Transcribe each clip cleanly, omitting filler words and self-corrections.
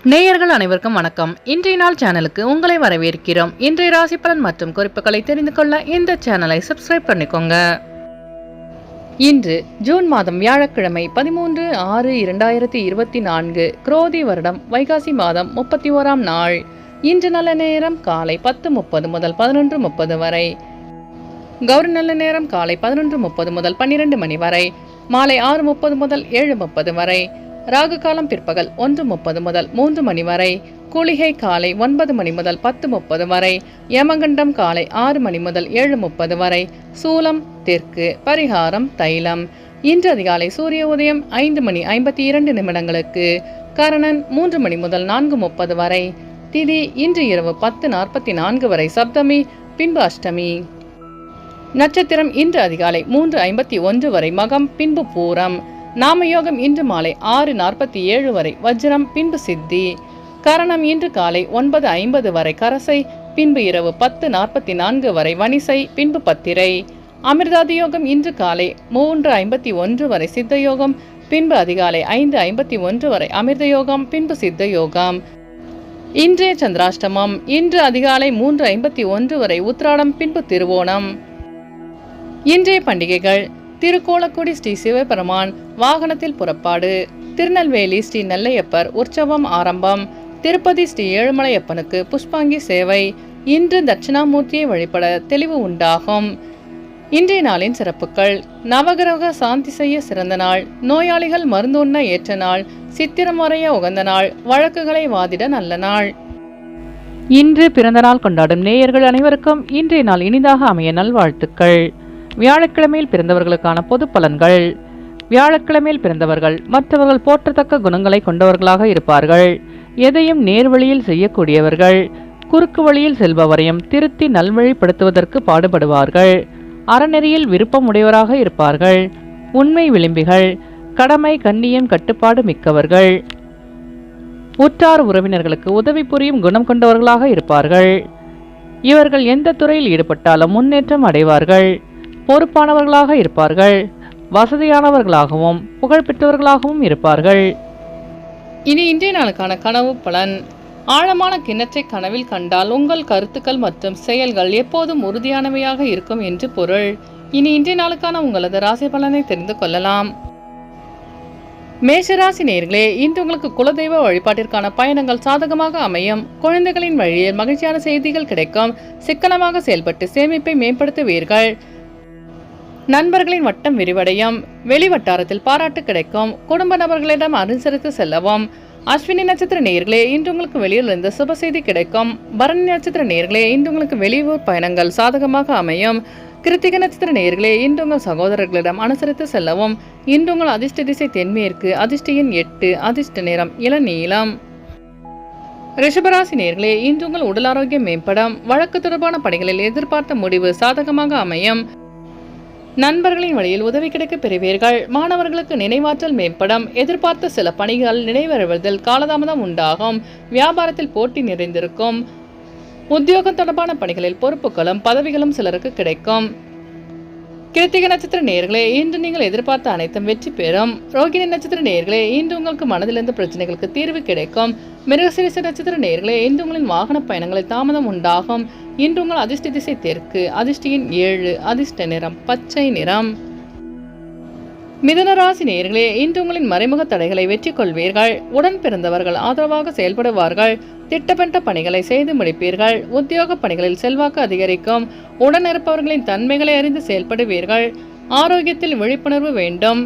நேயர்கள் அனைவருக்கும் வணக்கம். இன்றைய நாள் சேனலுக்கு உங்களை வரவேற்கிறோம். இன்றைய ராசி பலன் மற்றும் குறிப்புகளை தெரிந்து கொள்ள இந்த சேனலை சப்ஸ்கிரைப் பண்ணிக்கோங்க. இன்று ஜூன் மாதம் வியாழக்கிழமை 13/6/2024 குரோதி வருடம் வைகாசி மாதம் 31ஆம் நாள். இன்று நல்ல நேரம் காலை 10:30 முதல் 11:30 வரை. கௌரி நல்ல நேரம் காலை 11:30 முதல் 12 மணி வரை. மாலை 6:30 முதல் 7:30 வரை. ராகு காலம் பிற்பகல் 1:30 முதல் 3 மணி வரை. குளிகை காலை 9 மணி முதல் 10:30 வரை. யமகண்டம் காலை 6 மணி முதல் 7:30 வரை. சூலம் தெற்கு. பரிகாரம் தைலம். இன்று அதிகாலை சூரிய உதயம் 5 மணி 52 நிமிடங்களுக்கு. கரணன் 3 மணி முதல் 4:30 வரை. திதி இன்று இரவு 10:44 வரை. சப்தமி பின்பு அஷ்டமி. நட்சத்திரம் இன்று அதிகாலை 3:51 வரை. மகம் பின்பு பூரம். நாமயோகம் இன்று மாலை 6:47 வரை. வஜ்ரம் பின்பு சித்தி. கரணம் இன்று காலை 9:50 வரை. கரசை பின்பு இரவு 10:44 வரை. வணிசை பின்பு பத்திரை. அமிர்தாதி யோகம் இன்று காலை 3:51 வரை. சித்த யோகம் பின்பு அதிகாலை 5:51 வரை. அமிர்த யோகம் பின்பு சித்த யோகம். இன்றைய சந்திராஷ்டமம் இன்று அதிகாலை 3:51 வரை. உத்திராடம் பின்பு திருவோணம். இன்றைய பண்டிகைகள்: திருக்கோலக்குடி ஸ்ரீ சிவபெருமான் வாகனத்தில் புறப்பாடு. திருநெல்வேலி ஸ்ரீ நெல்லையப்பர் உற்சவம் ஆரம்பம். திருப்பதி ஸ்ரீ ஏழுமலையப்பனுக்கு புஷ்பாங்கி சேவை. இன்று தட்சிணாமூர்த்தியை வழிபட தெளிவு உண்டாகும். இன்றைய நாளின் சிறப்புகள்: நவகிரக சாந்தி செய்ய சிறந்த நாள். நோயாளிகள் மருந்துண்ண ஏற்ற நாள். சித்திரம் வரைய உகந்த நாள். வழக்குகளை வாதிட நல்ல நாள். இன்று பிறந்த நாள் கொண்டாடும் நேயர்கள் அனைவருக்கும் இன்றைய நாள் இனிதாக அமைய நல்வாழ்த்துக்கள். வியாழக்கிழமையில் பிறந்தவர்களுக்கான பொது பலன்கள்: வியாழக்கிழமையில் பிறந்தவர்கள் மற்றவர்கள் போற்றத்தக்க குணங்களை கொண்டவர்களாக இருப்பார்கள். எதையும் நேர்வழியில் செய்யக்கூடியவர்கள். குறுக்கு வழியில் செல்பவரையும் திருத்தி நல்வழிப்படுத்துவதற்கு பாடுபடுவார்கள். அறநெறியில் விருப்பம் உடையவராக இருப்பார்கள். உண்மை விளிம்பிகள். கடமை கண்ணியம் கட்டுப்பாடு மிக்கவர்கள். உற்றார் உறவினர்களுக்கு உதவி புரியும் குணம் கொண்டவர்களாக இருப்பார்கள். இவர்கள் எந்த துறையில் ஈடுபட்டாலும் முன்னேற்றம் அடைவார்கள். பொறுப்பானவர்களாக இருப்பார்கள். வசதியானவர்களாகவும் புகழ்பெற்றவர்களாகவும் இருப்பார்கள். இனி இன்றைய நாளுக்கான கனவு பலன்: ஆழமான கிணற்றை கனவில் கண்டால் உங்கள் கருத்துக்கள் மற்றும் செயல்கள் எப்போதும் உறுதியானவையாக இருக்கும் என்று பொருள். இனி இன்றைய நாளுக்கான உங்களது ராசி பலனை தெரிந்து கொள்ளலாம். மேஷராசி நேயர்களே, இன்று உங்களுக்கு குலதெய்வ வழிபாட்டிற்கான பயணங்கள் சாதகமாக அமையும். குழந்தைகளின் வழியில் மகிழ்ச்சியான செய்திகள் கிடைக்கும். சிக்கனமாக செயல்பட்டு சேமிப்பை மேம்படுத்துவீர்கள். நண்பர்களின் வட்டம் விரிவடையும். வெளிவட்டாரத்தில் பாராட்டு கிடைக்கும். குடும்ப நபர்களிடம் அனுசரித்து செல்லவும். அஸ்வினி நட்சத்திர நேயர்களே, இன்று உங்களுக்கு வெளியிலிருந்து சுப செய்தி கிடைக்கும். பரணி நட்சத்திர நேயர்களே, இன்று உங்களுக்கு வெளியூர் பயணங்கள் சாதகமாக அமையும். கிருத்திகை நட்சத்திர நேயர்களே, இன்று உங்கள் சகோதரர்களிடம் அனுசரித்து செல்லவும். இன்று உங்கள் அதிர்ஷ்ட திசை தென்மேற்கு. அதிர்ஷ்ட எண் 8. அதிர்ஷ்ட நிறம் இளநீலம். ரிஷபராசி நேயர்களே, இன்று உங்கள் உடல் ஆரோக்கியம் மேம்படும். வழக்கு தொடர்பான பணிகளில் எதிர்பார்த்த முடிவு சாதகமாக அமையும். நண்பர்களின் வழியில் உதவி கிடைக்க பெறுவீர்கள். மாணவர்களுக்கு நினைவாற்றல் மேம்படும். எதிர்பார்த்த சில பணிகள் நிறைவேறுவதில் காலதாமதம் உண்டாகும். வியாபாரத்தில் போட்டி நிறைந்திருக்கும். உத்தியோகம் தொடர்பான பணிகளில் பொறுப்புகளும் பதவிகளும் சிலருக்கு கிடைக்கும். கிருத்திகை நட்சத்திர நேயர்களே, இன்று நீங்கள் எதிர்பார்த்த அனைத்தும் வெற்றி பெறும். ரோகிணி நட்சத்திர நேயர்களே, இன்று உங்களுக்கு மனதிலிருந்து பிரச்சனைகளுக்கு தீர்வு கிடைக்கும். மிருகசீரிஷ நட்சத்திர நேயர்களே, இன்று உங்களின் வாகன பயணங்களில் தாமதம் உண்டாகும். இன்று உங்கள் அதிர்ஷ்ட திசை தெற்கு. அதிர்ஷ்ட எண் 7. அதிர்ஷ்ட நிறம் பச்சை நிறம். மிதுன ராசி நேயர்களே, இன்று உங்களின் மறைமுக தடைகளை வெற்றி கொள்வீர்கள். உடன் பிறந்தவர்கள் ஆதரவாக செயல்படுவார்கள். திட்டமிட்ட பணிகளை செய்து முடிப்பீர்கள். உத்தியோக பணிகளில் செல்வாக்கு அதிகரிக்கும். உடன் இருப்பவர்களின் தன்மைகளை அறிந்து செயல்படுவீர்கள். ஆரோக்கியத்தில் விழிப்புணர்வு வேண்டும்.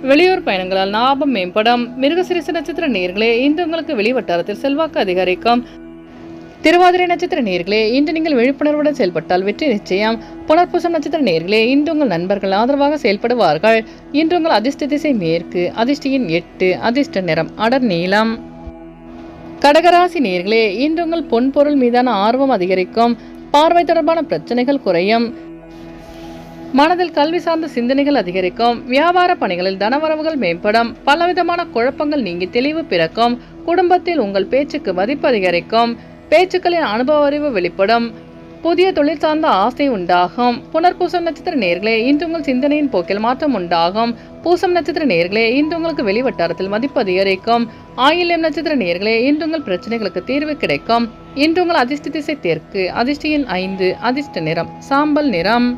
வெளியூர் பயணங்களால் லாபம் மேம்படும். மிருகசீரிஷ நட்சத்திர நேயர்களே, இன்று உங்களுக்கு வெளிவட்டாரத்தில் செல்வாக்கு அதிகரிக்கும். திருவாதிரை நட்சத்திர நேயர்களே, இன்று நீங்கள் விழிப்புணர்வுடன் செயல்பட்டால் வெற்றி நிச்சயம். புனர்பூசம் நட்சத்திர நேயர்களே, இன்று உங்கள் நண்பர்கள் ஆதரவாக செயல்படுவார்கள். இன்று உங்கள் அதிர்ஷ்ட திசை மேற்கு. அதிர்ஷ்ட எண் 8. அதிர்ஷ்ட நிறம் அடர் நீலம். கடகராசி நேயர்களே, இன்று உங்கள் பொன்பொருள் மீதான ஆர்வம் அதிகரிக்கும். பார்வை தொடர்பான பிரச்சனைகள் குறையும். மனதில் கல்வி சார்ந்த சிந்தனைகள் அதிகரிக்கும். வியாபார பணிகளில் தனவரவுகள் மேம்படும். பலவிதமான குழப்பங்கள் நீங்கி தெளிவு பிறக்கும். குடும்பத்தில் உங்கள் பேச்சுக்கு மதிப்பு அதிகரிக்கும். பேச்சுக்களின் அனுபவ அறிவு வெளிப்படும். புதிய தொழில் சார்ந்த ஆசை உண்டாகும். புனர்பூசம் நட்சத்திர நேயர்களே, இன்று உங்கள் சிந்தனையின் போக்கில் மாற்றம் உண்டாகும். பூசம் நட்சத்திர நேயர்களே, இன்று உங்களுக்கு வெளிவட்டாரத்தில் மதிப்பு அதிகரிக்கும். ஆயில்யம் நட்சத்திர நேயர்களே, இன்று உங்கள் பிரச்சனைகளுக்கு தீர்வு கிடைக்கும். இன்று உங்கள் அதிர்ஷ்ட திசை தெற்கு. அதிர்ஷ்ட எண் 5. அதிர்ஷ்ட நிறம் சாம்பல் நிறம்.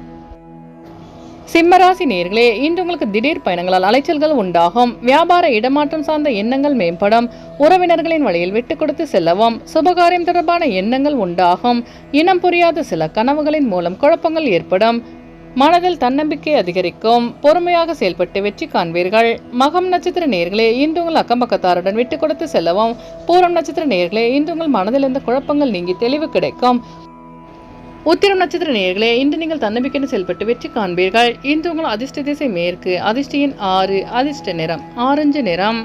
சிம்மராசி நேயர்களே, இன்று உங்களுக்கு திடீர் பயணங்களால் அலைச்சல்கள் உண்டாகும். வியாபார இடமாற்றம் சார்ந்த எண்ணங்கள் மேம்படும். உறவினர்களின் வழியில் விட்டு கொடுத்து செல்லவும். சுபகாரியம் தொடர்பான எண்ணங்கள் உண்டாகும். இனம் புரியாத சில கனவுகளின் மூலம் குழப்பங்கள் ஏற்படும். மனதில் தன்னம்பிக்கை அதிகரிக்கும். பொறுமையாக செயல்பட்டு வெற்றி காண்பீர்கள். மகம் நட்சத்திர நேயர்களே, இன்று உங்கள் அக்கம்பக்கத்தாருடன் விட்டு கொடுத்து செல்லவும். பூரம் நட்சத்திர நேயர்களே, இன்று உங்கள் மனதில் இருந்த குழப்பங்கள் நீங்கி தெளிவு கிடைக்கும். உத்திரம் நட்சத்திர நேயர்களே, இன்று நீங்கள் தன்னம்பிக்கையுடன் செயல்பட்டு வெற்றி காண்பீர்கள். இன்று உங்கள் அதிர்ஷ்ட திசை மேற்கு. அதிர்ஷ்ட எண் 6. அதிர்ஷ்ட நிறம் ஆரஞ்சு நிறம்.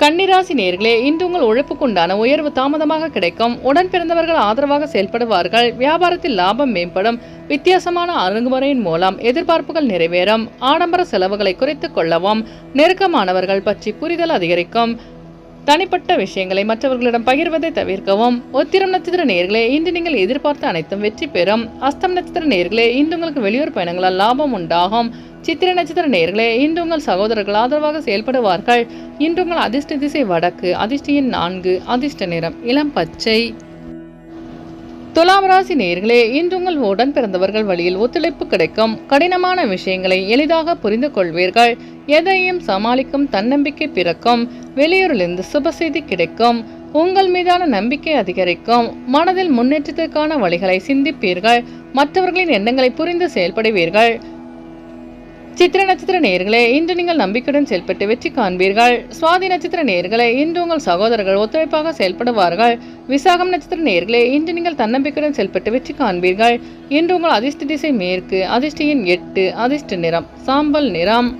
கன்னிராசி நேயர்களே, இன்று உங்கள் உழைப்புக்குண்டான உயர்வு தாமதமாக கிடைக்கும். உடன் பிறந்தவர்கள் ஆதரவாக செயல்படுவார்கள். வியாபாரத்தில் லாபம் மேம்படும். வித்தியாசமான அணுகுமுறையின் மூலம் எதிர்பார்ப்புகள் நிறைவேறும். ஆடம்பர செலவுகளை குறைத்துக் கொள்ளவும். நெருக்கமானவர்கள் பற்றி புரிதல் அதிகரிக்கும். தனிப்பட்ட விஷயங்களை மற்றவர்களிடம் பகிர்வதை தவிர்க்கவும். உத்திரம் நட்சத்திர நேயர்களே, இன்று நீங்கள் எதிர்பார்த்த அனைத்தும் வெற்றி பெறும். அஸ்தம் நட்சத்திர நேயர்களே, இன்று உங்களுக்கு வெளியூர் பயணங்களால் லாபம் உண்டாகும். சித்திரை நட்சத்திர நேயர்களே, இன்று உங்கள் சகோதரர்கள் ஆதரவாக செயல்படுவார்கள். இன்று உங்கள் அதிர்ஷ்ட திசை வடக்கு. அதிர்ஷ்ட எண் 4. அதிர்ஷ்ட நிறம் இளம் பச்சை. துலாம் ராசி நேயர்களே, இன்று உங்கள் உடன் பிறந்தவர்கள் வழியில் ஒத்துழைப்பு கிடைக்கும். கடினமான விஷயங்களை எளிதாக புரிந்து கொள்வீர்கள். எதையும் சமாளிக்கும் தன்னம்பிக்கை பிறக்கும். வெளியூரிலிருந்து சுப செய்தி கிடைக்கும். உங்கள் மீதான நம்பிக்கை அதிகரிக்கும். மனதில் முன்னேற்றத்திற்கான வழிகளை சிந்திப்பீர்கள். மற்றவர்களின் எண்ணங்களை புரிந்து செயல்படுவீர்கள். சித்திரை நட்சத்திர நேயர்களே, இன்று நீங்கள் நம்பிக்கையுடன் செயல்பட்டு வெற்றி காண்பீர்கள். சுவாதி நட்சத்திர நேயர்களே, இன்று உங்கள் சகோதரர்கள் ஒத்துழைப்பாக செயல்படுவார்கள். விசாகம் நட்சத்திர நேயர்களே, இன்று நீங்கள் தன்னம்பிக்கையுடன் செயல்பட்டு வெற்றி காண்பீர்கள். இன்று உங்கள் அதிர்ஷ்ட திசை மேற்கு. அதிர்ஷ்ட எண் 8. அதிர்ஷ்ட நிறம் சாம்பல் நிறம்.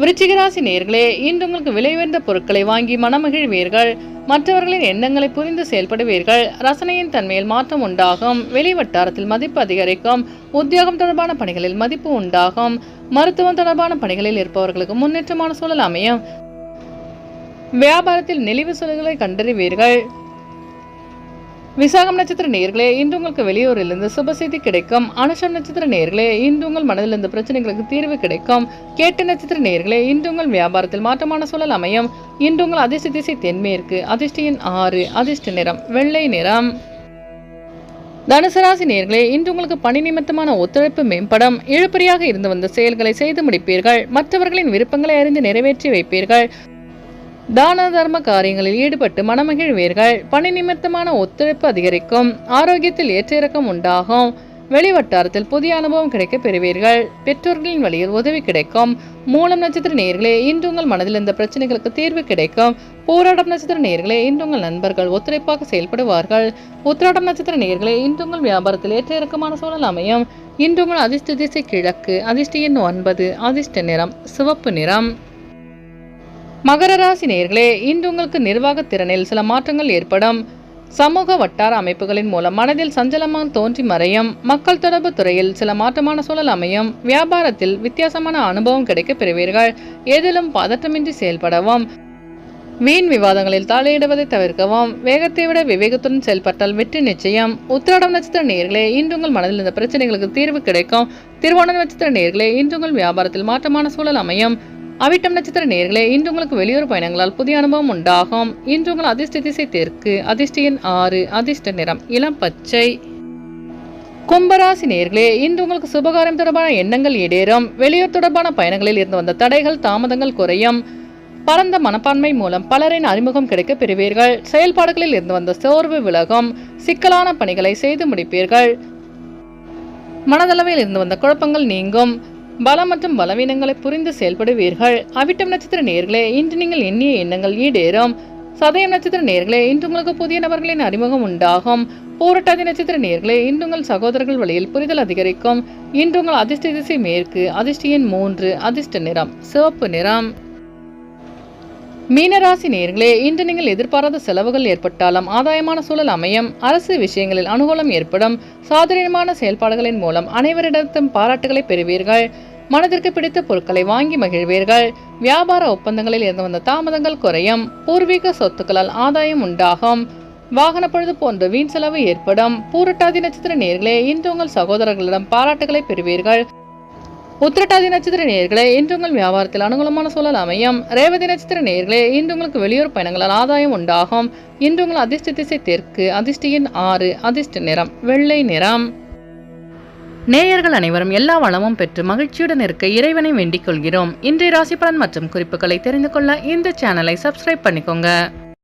விருச்சிகராசி நேயர்களே, இன்று உங்களுக்கு விலை உயர்ந்த பொருட்களை வாங்கி மனமகிழ்வீர்கள். மற்றவர்களின் எண்ணங்களை புரிந்து செயல்படுவீர்கள். ரசனையின் தன்மையில் மாற்றம் உண்டாகும். வெளிவட்டாரத்தில் மதிப்பு அதிகரிக்கும். உத்தியோகம் தொடர்பான பணிகளில் மதிப்பு உண்டாகும். மருத்துவம் தொடர்பான பணிகளில் இருப்பவர்களுக்கு முன்னேற்றமான சூழல் அமையும். வியாபாரத்தில் நெளிவு சுழிவுகளை கண்டறிவீர்கள். விசாகம் நட்சத்திர நேயர்களே, இன்று உங்களுக்கு வெளியூரிலிருந்து சுப செய்தி கிடைக்கும். அனுஷம் நட்சத்திர நேயர்களே, இன்று உங்கள் மனதில் இருந்த பிரச்சனைகளுக்கு தீர்வு கிடைக்கும். கேட்ட நட்சத்திர நேயர்களே, இன்று உங்கள் வியாபாரத்தில் மாற்றமான சூழல் அமையும். இன்று உங்கள் அதிர்ஷ்ட திசை தென்மேற்கு. அதிர்ஷ்ட எண் 6. அதிர்ஷ்ட நிறம் வெள்ளை நிறம். தனுசு ராசி நேயர்களே, இன்று உங்களுக்கு பணி நிமித்தமான ஒத்துழைப்பு மேம்படும். இழுபறியாக இருந்து வந்த செயல்களை செய்து முடிப்பீர்கள். மற்றவர்களின் விருப்பங்களை அறிந்து நிறைவேற்றி வைப்பீர்கள். தான தர்ம காரியங்களில் ஈடுபட்டு மனமகிழ்வீர்கள். பணி நிமித்தமான ஒத்துழைப்பு அதிகரிக்கும். ஆரோக்கியத்தில் ஏற்ற இறக்கம் உண்டாகும். வெளிவட்டாரத்தில் புதிய அனுபவம் கிடைக்க பெறுவீர்கள். பெற்றோர்களின் வழியில் உதவி கிடைக்கும். மூலம் நட்சத்திர நேயர்களே, இன்று உங்கள் மனதில் இருந்த பிரச்சனைகளுக்கு தீர்வு கிடைக்கும். போராட்டம் நட்சத்திர நேயர்களே, இன்று உங்கள் நண்பர்கள் ஒத்துழைப்பாக செயல்படுவார்கள். உத்திராடம் நட்சத்திர நேயர்களே, இன்று உங்கள் வியாபாரத்தில் ஏற்ற இறக்கமான சூழல் அமையும். இன்று உங்கள் அதிர்ஷ்ட திசை கிழக்கு. அதிர்ஷ்ட எண் 9. அதிர்ஷ்ட நிறம் சிவப்பு நிறம். மகர ராசி நேயர்களே, இன்று உங்களுக்கு நிர்வாக திறனில் சில மாற்றங்கள் ஏற்படும். சமூக வட்டார அமைப்புகளின் மூலம் மனதில் சஞ்சலமாக தோன்றி மறையும். மக்கள் தொடர்பு துறையில் சில மாற்றமான சூழல் அமையும். வியாபாரத்தில் வித்தியாசமான அனுபவம் கிடைக்க பெறுவீர்கள். எதிலும் பதற்றமின்றி செயல்படவும். வீண் விவாதங்களில் தலையிடுவதை தவிர்க்கவும். வேகத்தை விட விவேகத்துடன் செயல்பட்டால் வெற்றி நிச்சயம். உத்திராடம் நட்சத்திர நேயர்களே, இன்று உங்கள் மனதில் இருந்த பிரச்சனைகளுக்கு தீர்வு கிடைக்கும். திருவோணம் நட்சத்திர நேயர்களே, இன்று உங்கள் வியாபாரத்தில் மாற்றமான சூழல் அமையும். அவிட்டம் நட்சத்திர நேயர்களே, இன்று உங்களுக்கு வெளியூர் பயணங்களால் புதிய அனுபவம் உண்டாகும். இன்று உங்கள் அதிர்ஷ்ட திசை தெற்கு. அதிர்ஷ்ட எண் 6. அதிர்ஷ்ட நிறம் இளம் பச்சை. கும்பராசி நேயர்களே, இன்று உங்களுக்கு சுபகாரியம் தொடர்பான எண்ணங்கள் ஈடேறும். வெளியூர் தொடர்பான பயணங்களில் இருந்து வந்த தடைகள் தாமதங்கள் குறையும். பரந்த மனப்பான்மை மூலம் பலரின் அறிமுகம் கிடைக்க பெறுவீர்கள். செயல்பாடுகளில் இருந்து வந்த சோர்வு விலகும். சிக்கலான பணிகளை செய்து முடிப்பீர்கள். மனதளவில் இருந்து வந்த குழப்பங்கள் நீங்கும். பலம் மற்றும் பலவீனங்களை புரிந்து செயல்படுவீர்கள். அவிட்டம் நட்சத்திர நேயர்களே, இன்று நீங்கள் எண்ணிய எண்ணங்கள் ஈடேறும். சதயம் நட்சத்திர நேயர்களே, இன்று உங்களுக்கு புதிய நபர்களின் அறிமுகம் உண்டாகும். பூரட்டாதி நட்சத்திர நேயர்களே, இன்று உங்கள் சகோதரர்கள் வழியில் புரிதல் அதிகரிக்கும். இன்று உங்கள் அதிர்ஷ்ட திசை மேற்கு. அதிர்ஷ்ட எண் 3. அதிர்ஷ்ட நிறம் சிவப்பு நிறம். மீனராசி நேயர்களே, இன்று நீங்கள் எதிர்பாராத செலவுகள் ஏற்பட்டாலும் ஆதாயமான சூழல் அமையும். அரசு விஷயங்களில் அனுகூலம் ஏற்படும். சாதுரியமான செயல்பாடுகளின் மூலம் அனைவரிடத்தும் பாராட்டுகளை பெறுவீர்கள். மனதிற்கு பிடித்த பொருட்களை வாங்கி மகிழ்வீர்கள். வியாபார ஒப்பந்தங்களில் இருந்து வந்த தாமதங்கள் குறையும். பூர்வீக சொத்துக்களால் ஆதாயம் உண்டாகும். வாகன பழுது போன்ற வீண் செலவு ஏற்படும். பூரட்டாதி நட்சத்திர நேயர்களே, இன்று உங்கள் சகோதரர்களிடம் பாராட்டுகளை பெறுவீர்கள். உத்திரட்டாதி நட்சத்திர நேயர்களே, இன்று உங்கள் வியாபாரத்தில் அனுகூலமான சூழல் அமையும். ரேவதி நட்சத்திர நேயர்களே, இன்று உங்களுக்கு வெளியூர் பயணங்களால் ஆதாயம் உண்டாகும். இன்று உங்கள் அதிர்ஷ்ட திசை தெற்கு, அதிர்ஷ்ட எண் 6, அதிர்ஷ்ட நிறம் வெள்ளை நிறம். நேயர்கள் அனைவரும் எல்லா வளமும் பெற்று மகிழ்ச்சியுடன் இருக்க இறைவனை வேண்டிக் கொள்கிறோம். இன்றைய ராசி பலன் மற்றும் குறிப்புகளை தெரிந்து கொள்ள இந்த சேனலை சப்ஸ்கிரைப் பண்ணிக்கோங்க.